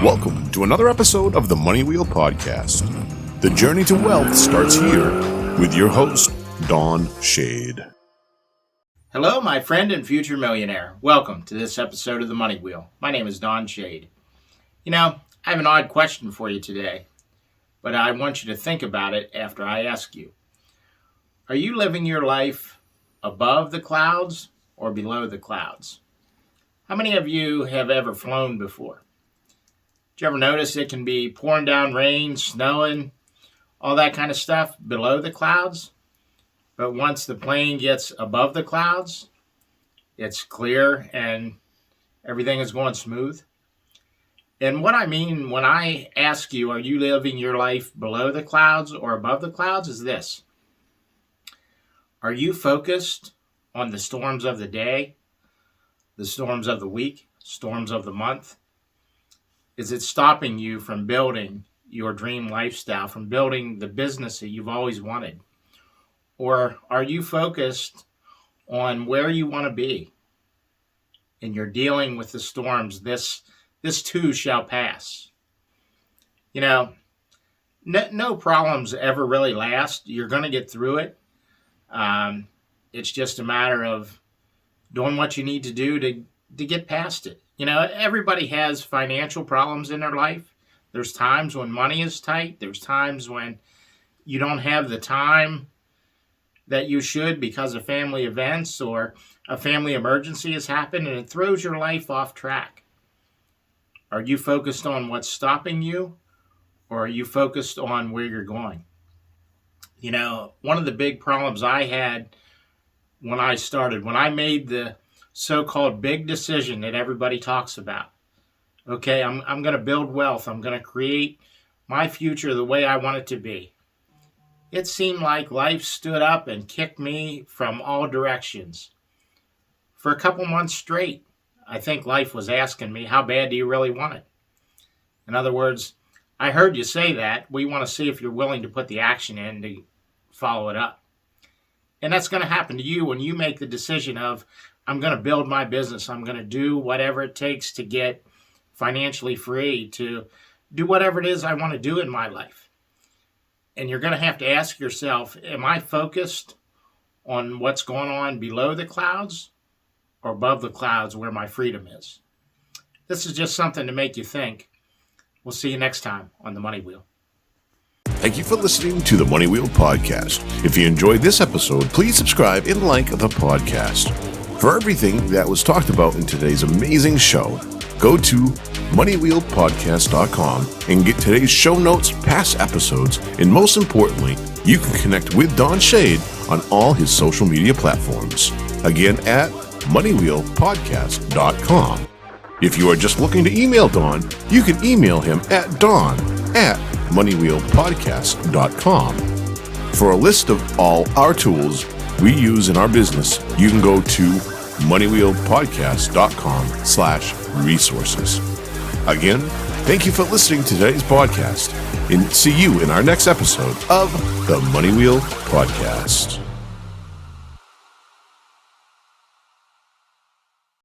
Welcome to another episode of the Money Wheel Podcast. The journey to wealth starts here with your host, Don Shade. Hello, my friend and future millionaire. Welcome to this episode of the Money Wheel. My name is Don Shade. You know, I have an odd question for you today, but I want you to think about it after I ask you. Are you living your life above the clouds or below the clouds? How many of you have ever flown before? Did you ever notice it can be pouring down rain, snowing, all that kind of stuff below the clouds? But once the plane gets above the clouds, it's clear and everything is going smooth. And what I mean when I ask you, are you living your life below the clouds or above the clouds, is this. Are you focused on the storms of the day, the storms of the week, storms of the month? Is it stopping you from building your dream lifestyle, from building the business that you've always wanted? Or are you focused on where you want to be and you're dealing with the storms? This too shall pass. You know, no problems ever really last. You're going to get through it. It's just a matter of doing what you need to do to get past it. You know, everybody has financial problems in their life. There's times when money is tight. There's times when you don't have the time that you should because of family events or a family emergency has happened and it throws your life off track. Are you focused on what's stopping you or are you focused on where you're going? You know, one of the big problems I had when I made the so-called big decision that everybody talks about. Okay, I'm going to build wealth. I'm going to create my future the way I want it to be. It seemed like life stood up and kicked me from all directions. For a couple months straight, I think life was asking me, how bad do you really want it? In other words, I heard you say that. We want to see if you're willing to put the action in to follow it up. And that's going to happen to you when you make the decision of, I'm going to build my business. I'm going to do whatever it takes to get financially free, to do whatever it is I want to do in my life. And you're going to have to ask yourself, am I focused on what's going on below the clouds or above the clouds where my freedom is? This is just something to make you think. We'll see you next time on The Money Wheel. Thank you for listening to the Money Wheel Podcast. If you enjoyed this episode, please subscribe and like the podcast. For everything that was talked about in today's amazing show, go to moneywheelpodcast.com and get today's show notes, past episodes, and most importantly, you can connect with Don Shade on all his social media platforms. Again, at moneywheelpodcast.com. If you are just looking to email Don, you can email him at don@moneywheelpodcast.com. For a list of all our tools we use in our business, you can go to moneywheelpodcast.com/resources. Again, thank you for listening to today's podcast and see you in our next episode of the Money Wheel Podcast.